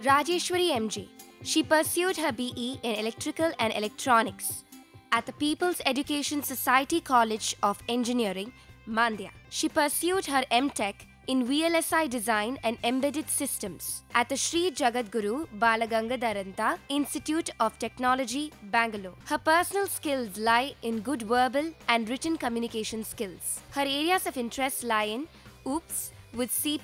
Rajeshwari MJ. She pursued her BE in Electrical and Electronics at the People's Education Society College of Engineering, Mandya. She pursued her MTech in VLSI Design and Embedded Systems at the Sri Jagadguru Balagangadharanta Institute of Technology, Bangalore. Her personal skills lie in good verbal and written communication skills. Her areas of interest lie in OOPS with C++,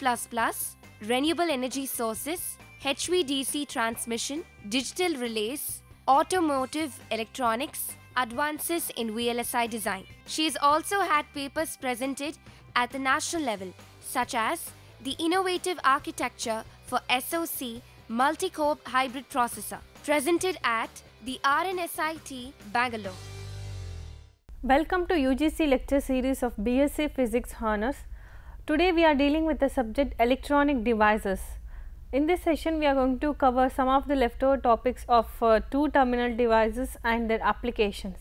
renewable energy sources, HVDC transmission, digital relays, automotive electronics, advances in VLSI design. She has also had papers presented at the national level, such as the Innovative Architecture for SoC Multi-Core Hybrid Processor, presented at the RNSIT, Bangalore. Welcome to UGC lecture series of BSc Physics Honours. Today we are dealing with the subject electronic devices. In this session we are going to cover some of the leftover topics of two terminal devices and their applications.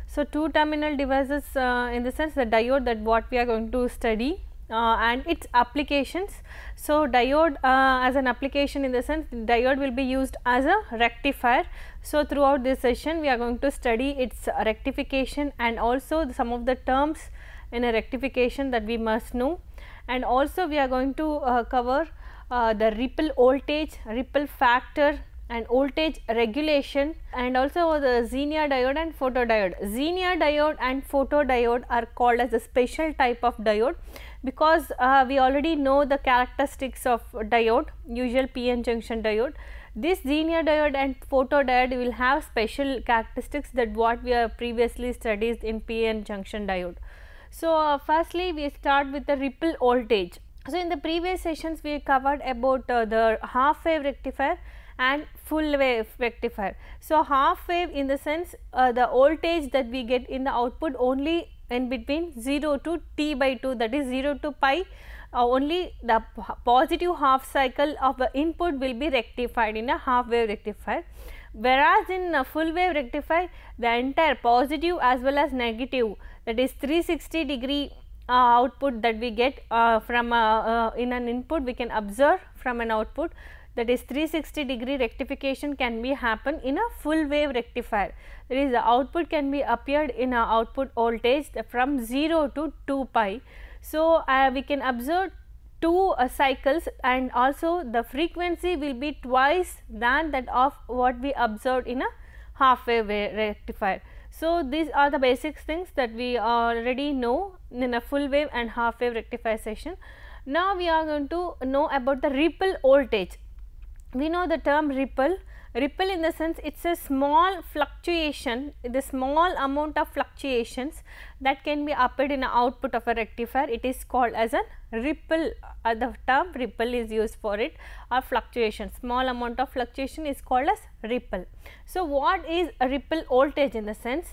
So, two terminal devices in the sense the diode that what we are going to study and its applications. So, diode as an application in the sense diode will be used as a rectifier. So, throughout this session we are going to study its rectification and also some of the terms in a rectification that we must know, and also we are going to cover the ripple voltage, ripple factor and voltage regulation, and also the Zener diode and photodiode. Zener diode and photodiode are called as a special type of diode because we already know the characteristics of diode, usual PN junction diode. This Zener diode and photodiode will have special characteristics that what we have previously studied in PN junction diode. So, firstly we start with the ripple voltage. So, in the previous sessions we covered about the half wave rectifier and full wave rectifier. So, half wave in the sense the voltage that we get in the output only in between 0 to T by 2, that is 0 to pi, only the positive half cycle of the input will be rectified in a half wave rectifier. Whereas, in a full wave rectifier the entire positive as well as negative, that is 360 degree output that we get from in an input we can observe from an output, that is 360 degree rectification can be happen in a full wave rectifier. That is the output can be appeared in a output voltage from 0 to 2 pi. So, we can observe two cycles and also the frequency will be twice than that of what we observed in a half wave rectifier. So, these are the basic things that we already know in a full wave and half wave rectifier session. Now, we are going to know about the ripple voltage. We know the term ripple. Ripple in the sense it is a small fluctuation, the small amount of fluctuations that can be appeared in the output of a rectifier. It is called as a ripple. The term ripple is used for it, or fluctuation, small amount of fluctuation is called as ripple. So, what is a ripple voltage in the sense?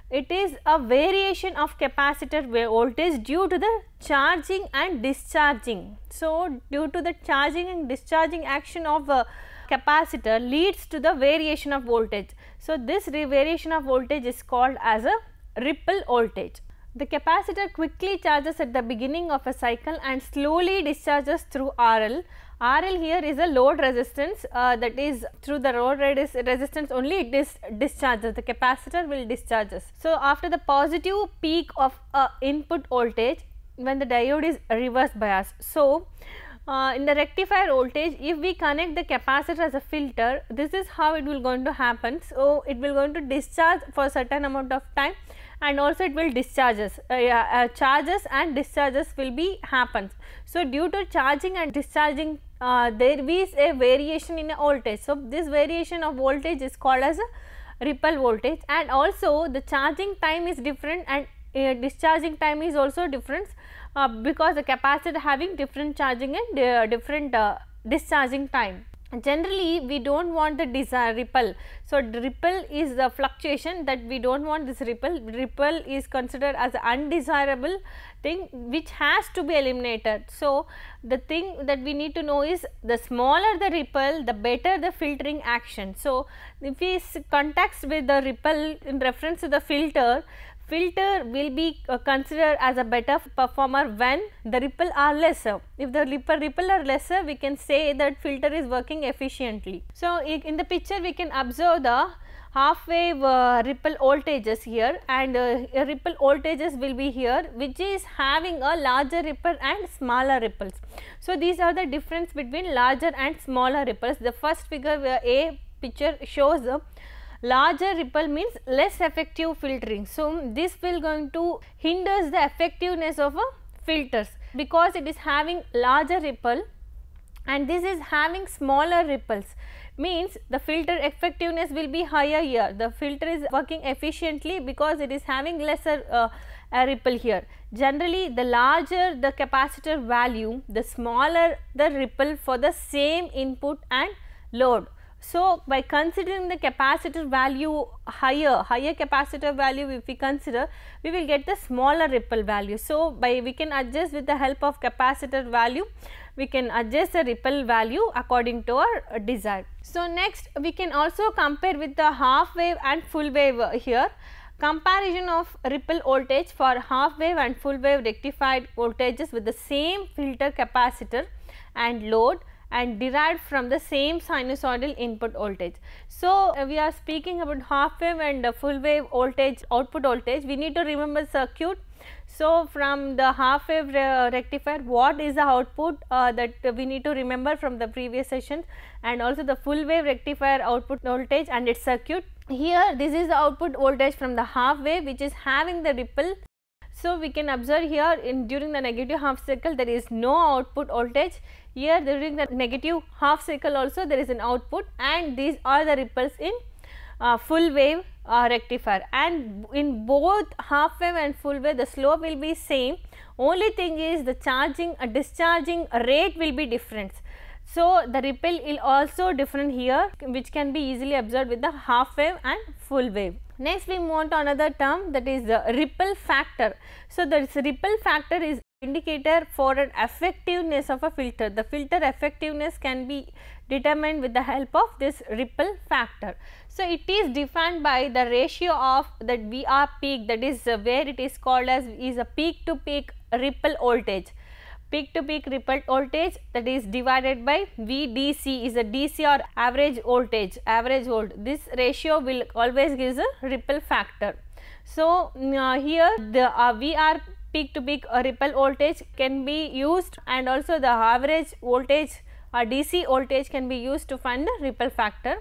It is a variation of capacitor voltage due to the charging and discharging. So, due to the charging and discharging action of a capacitor leads to the variation of voltage. So, this variation of voltage is called as a ripple voltage. The capacitor quickly charges at the beginning of a cycle and slowly discharges through RL. RL here is a load resistance, that is through the load resistance only it is discharges, the capacitor will discharges. So, after the positive peak of input voltage when the diode is reverse bias. So, in the rectifier voltage if we connect the capacitor as a filter, this is how it will going to happen. So, it will going to discharge for a certain amount of time and also it will discharges, charges and discharges will be happens. So, due to charging and discharging there is a variation in a voltage. So, this variation of voltage is called as a ripple voltage, and also the charging time is different and discharging time is also different because the capacitor having different charging and different discharging time. Generally we do not want the ripple. So, ripple is the fluctuation that we do not want this ripple. Ripple is considered as an undesirable thing which has to be eliminated. So, the thing that we need to know is the smaller the ripple the better the filtering action. So, if we context with the ripple in reference to the filter, filter will be considered as a better performer when the ripple are lesser. If the ripple are lesser, we can say that filter is working efficiently. So, in the picture we can observe the half wave ripple voltages here, and ripple voltages will be here, which is having a larger ripple and smaller ripples. So, these are the difference between larger and smaller ripples. The first figure A picture shows the larger ripple means less effective filtering. So, this will going to hinders the effectiveness of filters, because it is having larger ripple and this is having smaller ripples, means the filter effectiveness will be higher here. The filter is working efficiently because it is having lesser ripple here. Generally, the larger the capacitor value, the smaller the ripple for the same input and load. So, by considering the capacitor value higher capacitor value, if we consider, we will get the smaller ripple value. So, we can adjust with the help of capacitor value, we can adjust the ripple value according to our desire. So, next we can also compare with the half wave and full wave here. Comparison of ripple voltage for half wave and full wave rectified voltages with the same filter capacitor and load and derived from the same sinusoidal input voltage. So, we are speaking about half wave and full wave voltage, output voltage. We need to remember circuit. So, from the half wave rectifier, what is the output that we need to remember from the previous sessions, and also the full wave rectifier output voltage and its circuit. Here, this is the output voltage from the half wave, which is having the ripple. So, we can observe here during the negative half cycle there is no output voltage. Here during the negative half cycle also there is an output, and these are the ripples in full wave rectifier, and in both half wave and full wave the slope will be same. Only thing is the charging discharging rate will be different. So, the ripple is also different here, which can be easily observed with the half wave and full wave. Next we move on to another term, that is the ripple factor. So, the ripple factor is indicator for an effectiveness of a filter. The filter effectiveness can be determined with the help of this ripple factor. So, it is defined by the ratio of that VR peak, that is where it is called as is a peak to peak ripple voltage. Peak to peak ripple voltage, that is divided by VDC, is a DC or average voltage, average volt. This ratio will always give a ripple factor. So, here the VR peak to peak ripple voltage can be used, and also the average voltage or DC voltage can be used to find the ripple factor.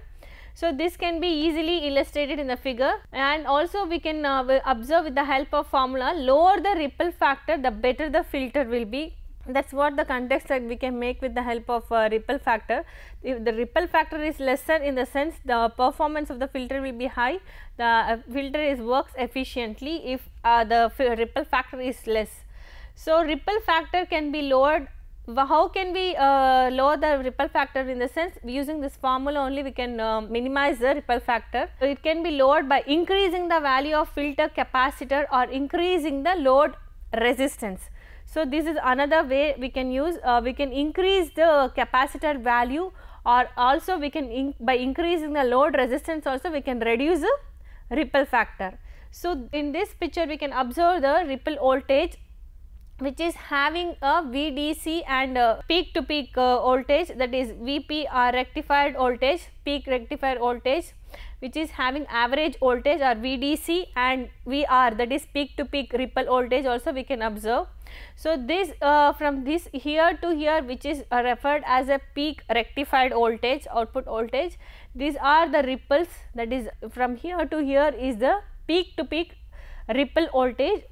So, this can be easily illustrated in the figure, and also we can observe with the help of formula, lower the ripple factor the better the filter will be. That is what the context that we can make with the help of ripple factor. If the ripple factor is lesser, in the sense the performance of the filter will be high, the filter works efficiently if the ripple factor is less. So, ripple factor can be lowered. How can we lower the ripple factor? In the sense, using this formula only we can minimize the ripple factor. So, it can be lowered by increasing the value of filter capacitor or increasing the load resistance. So, this is another way we can use, we can increase the capacitor value, or also we can by increasing the load resistance also we can reduce the ripple factor. So, in this picture we can observe the ripple voltage, which is having a VDC and peak to peak voltage, that is VP or rectified voltage, peak rectifier voltage, which is having average voltage or VDC, and VR, that is peak to peak ripple voltage also we can observe. So, this from this here to here, which is referred as a peak rectified voltage, output voltage, these are the ripples, that is from here to here is the peak to peak ripple voltage,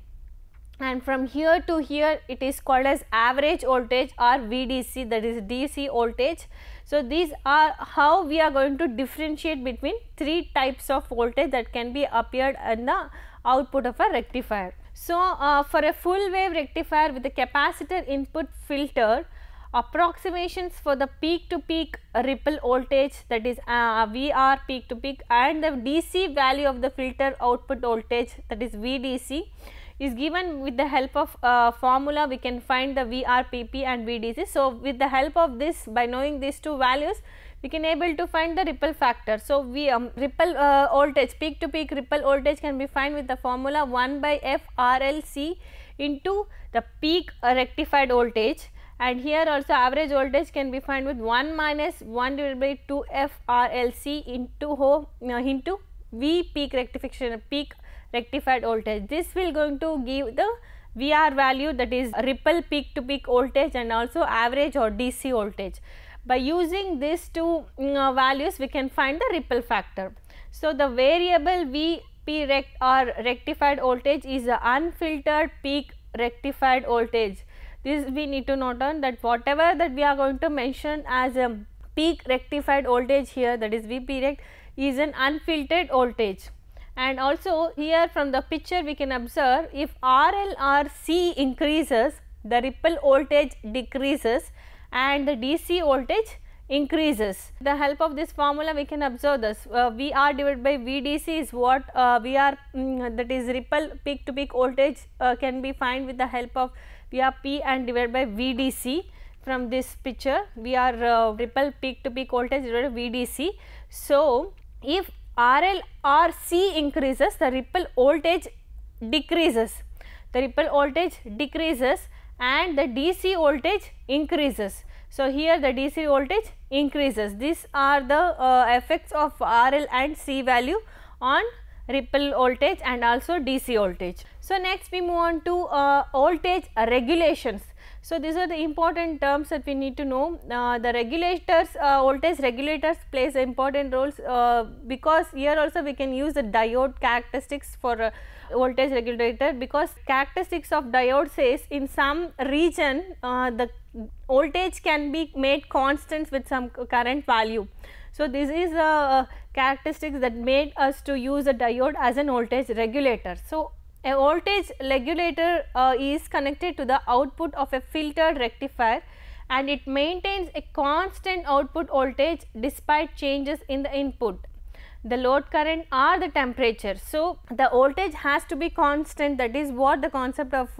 and from here to here it is called as average voltage or VDC, that is DC voltage. So, these are how we are going to differentiate between three types of voltage that can be appeared in the output of a rectifier. So, for a full wave rectifier with a capacitor input filter, approximations for the peak to peak ripple voltage, that is VR peak to peak, and the DC value of the filter output voltage, that is VDC, is given with the help of formula. We can find the VRPP and VDC. So, with the help of this, by knowing these two values, we can able to find the ripple factor. So, we ripple voltage, peak to peak ripple voltage can be found with the formula 1 by F RLC into the peak rectified voltage, and here also average voltage can be found with 1 minus 1 divided by 2 F RLC into V peak rectified voltage. This will going to give the VR value, that is ripple peak to peak voltage and also average or DC voltage. By using these two values, we can find the ripple factor. So, the variable VP rect or rectified voltage is the unfiltered peak rectified voltage. This we need to note on that whatever that we are going to mention as a peak rectified voltage here, that is VP rect, is an unfiltered voltage. And also here from the picture we can observe, if RL or C increases, the ripple voltage decreases and the DC voltage increases. The help of this formula we can observe this, VR divided by VDC is what VR, that is ripple peak to peak voltage can be found with the help of VRP and divided by VDC. From this picture, we are ripple peak to peak voltage divided by VDC. So, if RL or C increases, the ripple voltage decreases, and the DC voltage increases. So, here the DC voltage increases. These are the effects of RL and C value on ripple voltage and also DC voltage. So, next we move on to voltage regulations. So, these are the important terms that we need to know. The regulators, voltage regulators plays important roles because here also we can use the diode characteristics for voltage regulator, because characteristics of diode says in some region the voltage can be made constant with some current value. So, this is a characteristics that made us to use a diode as an voltage regulator. So, a voltage regulator is connected to the output of a filtered rectifier and it maintains a constant output voltage despite changes in the input, the load current or the temperature. So, the voltage has to be constant, that is what the concept of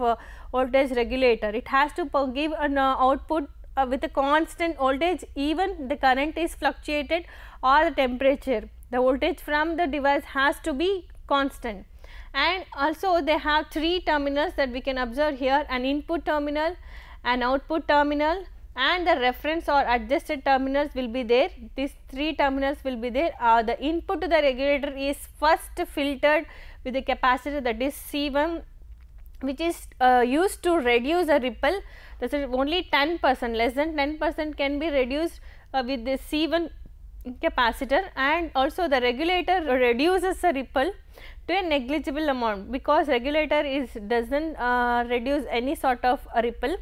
voltage regulator. It has to give an output with a constant voltage, even the current is fluctuated or the temperature. The voltage from the device has to be constant. And also they have three terminals that we can observe here, an input terminal, an output terminal and the reference or adjusted terminals will be there. These three terminals will be there. The input to the regulator is first filtered with the capacitor, that is C1, which is used to reduce a ripple. That is only 10%, less than 10% can be reduced with the C1 capacitor, and also the regulator reduces the ripple to a negligible amount, because regulator does not reduce any sort of ripple.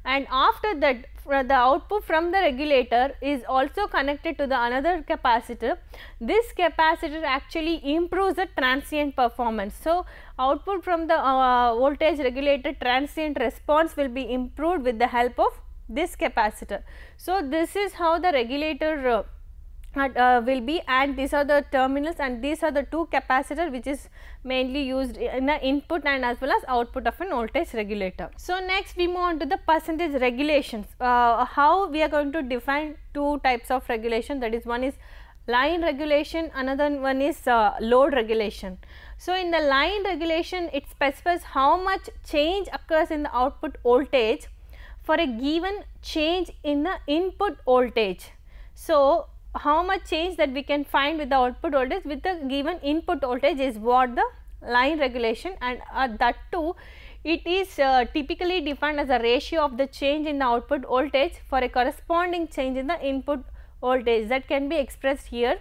And after that, the output from the regulator is also connected to the another capacitor. This capacitor actually improves the transient performance. So, output from the voltage regulator transient response will be improved with the help of this capacitor. So, this is how the regulator will be, and these are the terminals and these are the two capacitors which is mainly used in the input and as well as output of an voltage regulator. So, next we move on to the percentage regulations. How we are going to define two types of regulation, that is one is line regulation, another one is load regulation. So, in the line regulation it specifies how much change occurs in the output voltage for a given change in the input voltage. So, how much change that we can find with the output voltage with the given input voltage is what the line regulation, and that too it is typically defined as a ratio of the change in the output voltage for a corresponding change in the input voltage, that can be expressed here.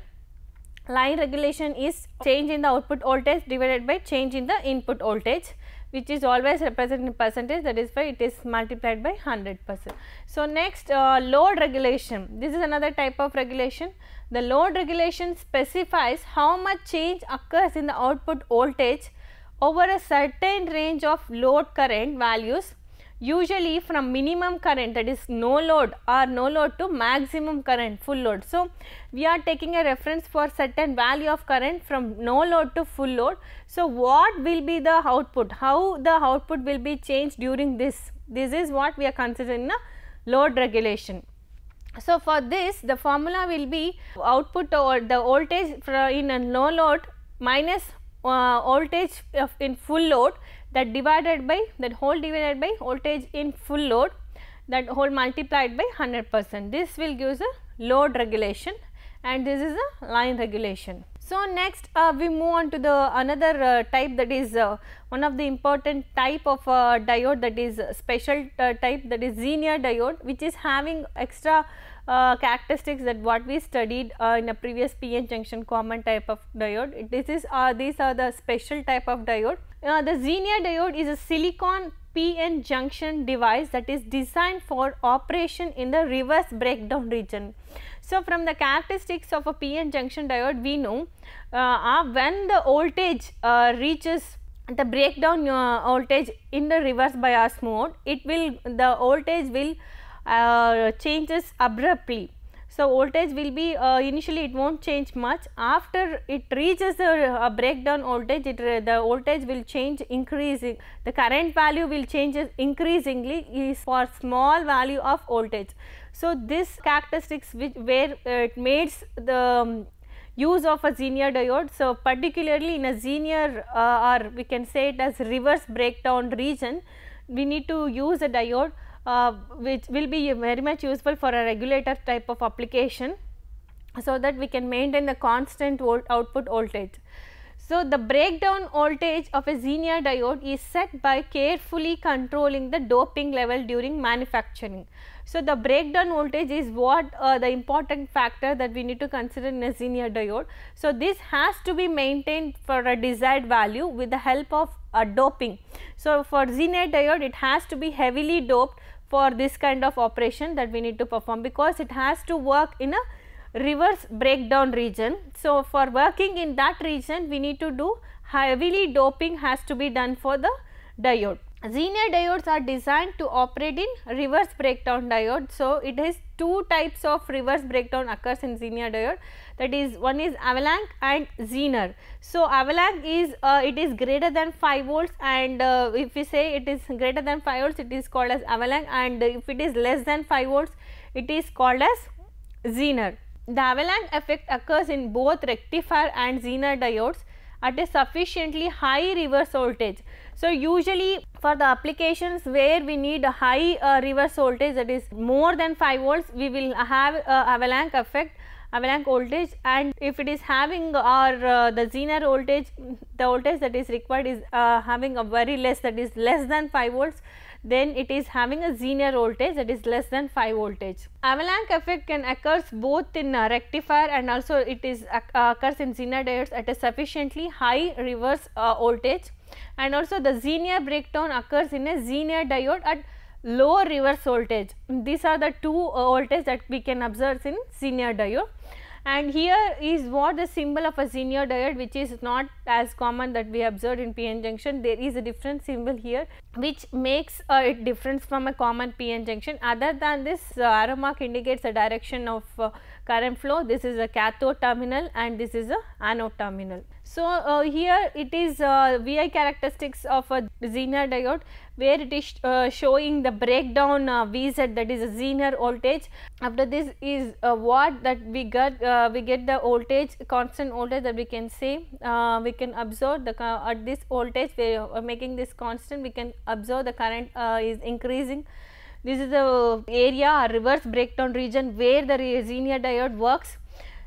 Line regulation is change in the output voltage divided by change in the input voltage, which is always represented in percentage, that is why it is multiplied by 100%. So, next load regulation, this is another type of regulation. The load regulation specifies how much change occurs in the output voltage over a certain range of load current values usually from minimum current, that is no load or no load, to maximum current, full load. So, we are taking a reference for certain value of current from no load to full load. So, what will be the output, how the output will be changed during this is what we are considering a load regulation. So, for this the formula will be output or the voltage in a no load minus voltage in full load, that divided by that whole divided by voltage in full load, that whole multiplied by 100%. This will give a load regulation, and this is a line regulation. So, next we move on to the another type, that is one of the important type of diode, that is special type, that is Zener diode, which is having extra characteristics that what we studied in a previous PN junction common type of diode. These are the special type of diode. The Zener diode is a silicon PN junction device that is designed for operation in the reverse breakdown region. So, from the characteristics of a PN junction diode, we know when the voltage reaches the breakdown voltage in the reverse bias mode, the voltage will changes abruptly. So, voltage will be initially it will not change much. After it reaches the breakdown voltage, the voltage will change increasing, the current value will change increasingly is for small value of voltage. So, this characteristics where it makes the use of a Zener diode. So, particularly in a Zener or we can say it as reverse breakdown region, we need to use a diode which will be very much useful for a regulator type of application, so that we can maintain the constant output voltage. So, the breakdown voltage of a Zener diode is set by carefully controlling the doping level during manufacturing. So, the breakdown voltage is what the important factor that we need to consider in a Zener diode. So, this has to be maintained for a desired value with the help of doping. So, for Zener diode it has to be heavily doped for this kind of operation that we need to perform, because it has to work in a reverse breakdown region. So, for working in that region we need to do heavily doping has to be done for the diode. Zener diodes are designed to operate in reverse breakdown diode. So, it has two types of reverse breakdown occurs in Zener diode, that is one is avalanche and Zener. So, avalanche is it is greater than 5 volts, and if we say it is greater than 5 volts it is called as avalanche, and if it is less than 5 volts it is called as Zener. The avalanche effect occurs in both rectifier and Zener diodes at a sufficiently high reverse voltage. So, usually for the applications where we need a high reverse voltage, that is more than 5 volts, we will have avalanche effect, avalanche voltage, and if it is having the Zener voltage, the voltage that is required is having a very less, that is less than 5 volts, then it is having a Zener voltage that is less than 5 voltage. Avalanche effect can occurs both in rectifier and also it is occurs in Zener diodes at a sufficiently high reverse voltage, and also the Zener breakdown occurs in a Zener diode at low reverse voltage. These are the two voltages that we can observe in Zener diode. And here is what the symbol of a Zener diode, which is not as common that we observed in PN junction. There is a different symbol here which makes it different from a common PN junction. Other than this, arrow mark indicates the direction of current flow. This is a cathode terminal and this is a anode terminal. So, here it is VI characteristics of a Zener diode, where it is showing the breakdown Vz, that is a Zener voltage. After this is what that we get the voltage, constant voltage that we can say, we can observe the at this voltage we are making this constant, we can observe the current is increasing. This is the area or reverse breakdown region where the Zener diode works.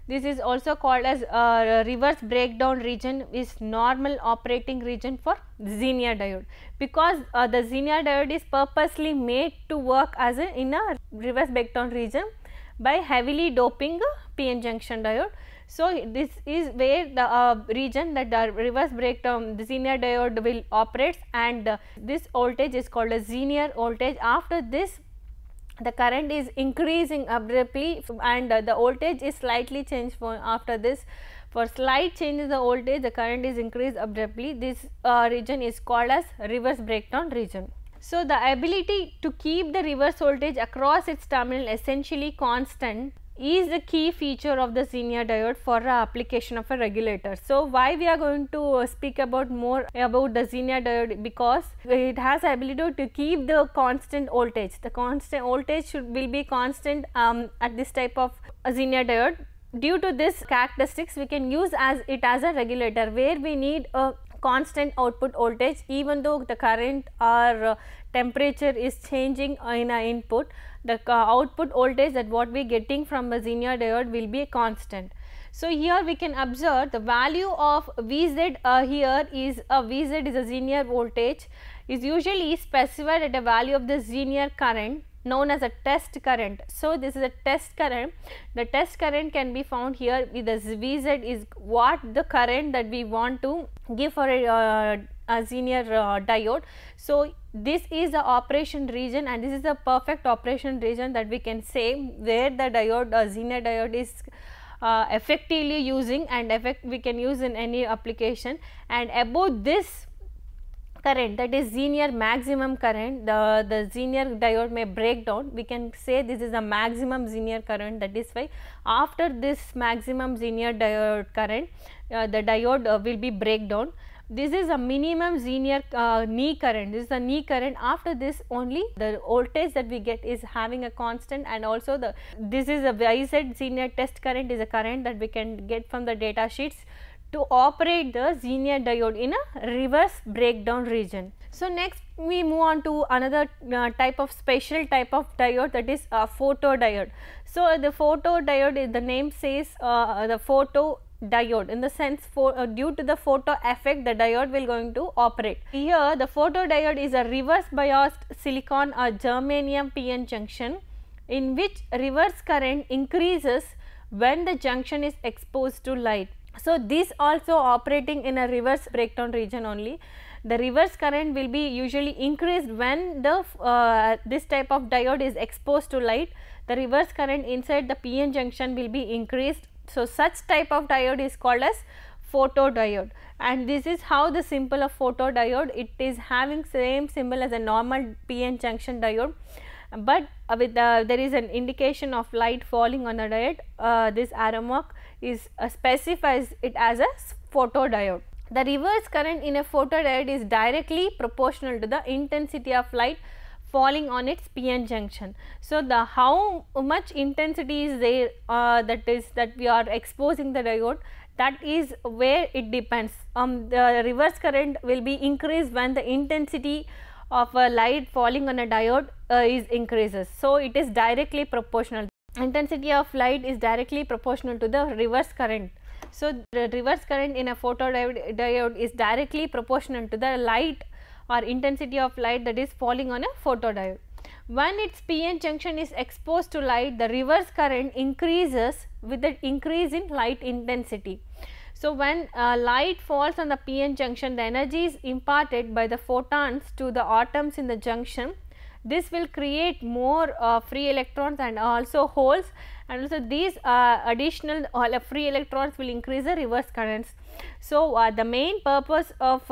This is also called as reverse breakdown region, is normal operating region for Zener diode, because the Zener diode is purposely made to work as in a reverse breakdown region by heavily doping PN junction diode. So, this is where the region that the reverse breakdown the Zener diode will operate, and this voltage is called as Zener voltage. After this, the current is increasing abruptly and the voltage is slightly changed for after this. For slight change in the voltage, the current is increased abruptly. This region is called as reverse breakdown region. So, the ability to keep the reverse voltage across its terminal essentially constant is the key feature of the Zener diode for the application of a regulator. So, why we are going to speak about more about the Zener diode? Because it has the ability to keep the constant voltage. The constant voltage will be constant at this type of Zener diode. Due to this characteristics, we can use it as a regulator, where we need a constant output voltage even though the current or temperature is changing in our input. The output voltage that what we getting from a Zener diode will be a constant. So, here we can observe the value of Vz here is a Vz is a Zener voltage is usually specified at a value of the Zener current known as a test current. So, this is a test current. The test current can be found here with the Vz is what the current that we want to give for a Zener diode. So, this is the operation region, and this is the perfect operation region that we can say where the diode Zener diode is effectively using, and we can use in any application. And above this current, that is Zener maximum current, the Zener diode may break down. We can say this is the maximum Zener current. That is why after this maximum Zener diode current, the diode will be breakdown. This is a minimum Zener knee current. This is the knee current. After this only the voltage that we get is having a constant, and also this is a Vz Zener test current is a current that we can get from the data sheets to operate the Zener diode in a reverse breakdown region. So, next we move on to another type of special type of diode, that is a photodiode. So, the photodiode, the name says the photo diode, in the sense due to the photo effect the diode will going to operate. Here the photodiode is a reverse biased silicon or germanium PN junction in which reverse current increases when the junction is exposed to light. So, this also operating in a reverse breakdown region only. The reverse current will be usually increased when the this type of diode is exposed to light. The reverse current inside the PN junction will be increased. So, such type of diode is called as photodiode, and this is how the symbol of photodiode, it is having same symbol as a normal PN junction diode, but with there is an indication of light falling on the diode. This arrow mark is specifies it as a photodiode. The reverse current in a photodiode is directly proportional to the intensity of light falling on its PN junction. So, the how much intensity is there that we are exposing the diode, that is where it depends. The reverse current will be increased when the intensity of a light falling on a diode is increases. So, it is directly proportional. Intensity of light is directly proportional to the reverse current. So, the reverse current in a photodiode is directly proportional to the light or intensity of light that is falling on a photodiode. When its PN junction is exposed to light, the reverse current increases with the increase in light intensity. So, when light falls on the PN junction, the energy is imparted by the photons to the atoms in the junction. This will create more free electrons and also holes, and also these additional free electrons will increase the reverse currents. So, the main purpose of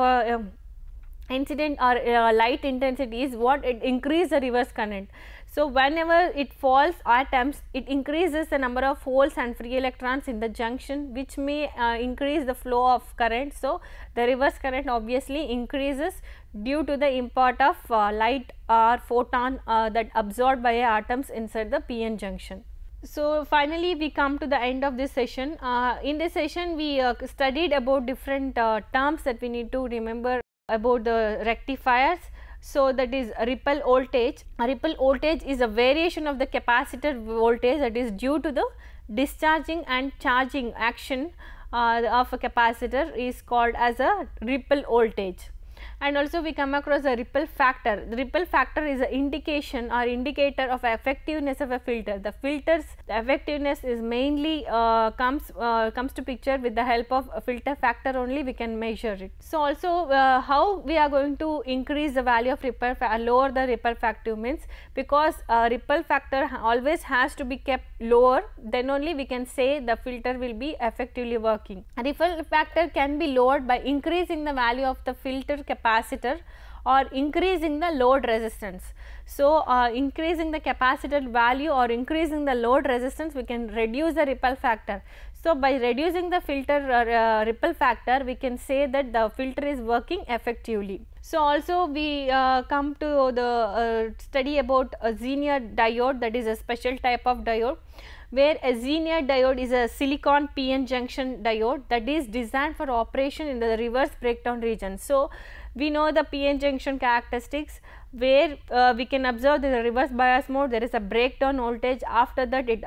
incident or light intensity is what it increase the reverse current. So, whenever it falls atoms, it increases the number of holes and free electrons in the junction, which may increase the flow of current. So, the reverse current obviously increases due to the impart of light or photon that absorbed by atoms inside the PN junction. So, finally, we come to the end of this session. In this session, we studied about different terms that we need to remember about the rectifiers. So, that is ripple voltage. A ripple voltage is a variation of the capacitor voltage that is due to the discharging and charging action of a capacitor is called as a ripple voltage. And also we come across the ripple factor. The ripple factor is an indication or indicator of effectiveness of a filter. The filter's effectiveness is mainly comes to picture with the help of a filter factor only we can measure it. So, also how we are going to increase the value of ripple lower the ripple factor means, because ripple factor always has to be kept lower, then only we can say the filter will be effectively working. A ripple factor can be lowered by increasing the value of the filter capacitor or increasing the load resistance. So, increasing the capacitor value or increasing the load resistance, we can reduce the ripple factor. So, by reducing the filter ripple factor, we can say that the filter is working effectively. So, also we come to the study about a Zener diode, that is a special type of diode, where a Zener diode is a silicon PN junction diode that is designed for operation in the reverse breakdown region. So, we know the PN junction characteristics, where we can observe the reverse bias mode, there is a breakdown voltage, after that it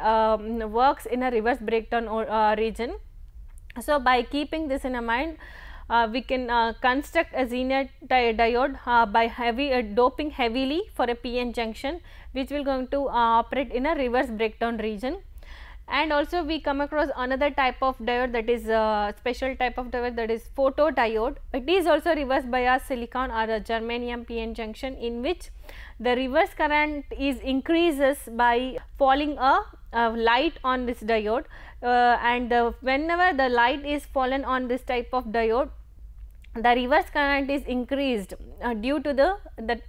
works in a reverse breakdown region. So, by keeping this in mind, we can construct a Zener diode by doping heavily for a PN junction, which will going to operate in a reverse breakdown region. And also we come across another type of diode, that is a special type of diode, that is photodiode. It is also reverse bias silicon or a germanium PN junction, in which the reverse current is increases by falling a light on this diode, and whenever the light is fallen on this type of diode, the reverse current is increased due to the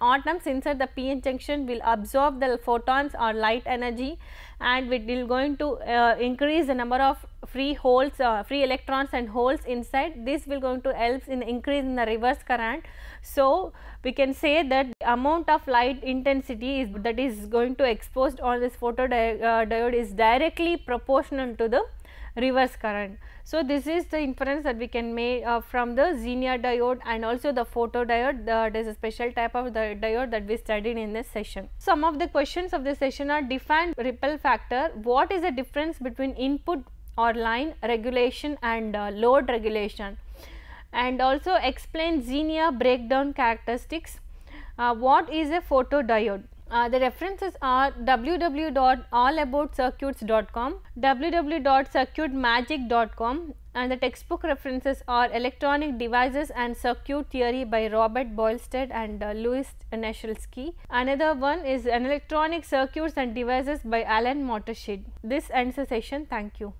atoms inside the PN junction will absorb the photons or light energy, and it will going to increase the number of free holes, free electrons and holes inside. This will going to help in increase in the reverse current. So, we can say that the amount of light intensity that is going to exposed on this photodiode is directly proportional to the reverse current. So, this is the inference that we can make from the Zener diode and also the photodiode. That is a special type of the diode that we studied in this session. Some of the questions of this session are: define ripple factor, what is the difference between input or line regulation and load regulation, and also explain Zener breakdown characteristics. What is a photodiode? The references are www.allaboutscircuits.com, www.circuitmagic.com, and the textbook references are Electronic Devices and Circuit Theory by Robert Boylsted and Louis Neshelski. Another one is An Electronic Circuits and Devices by Alan Motorshed. This ends the session. Thank you.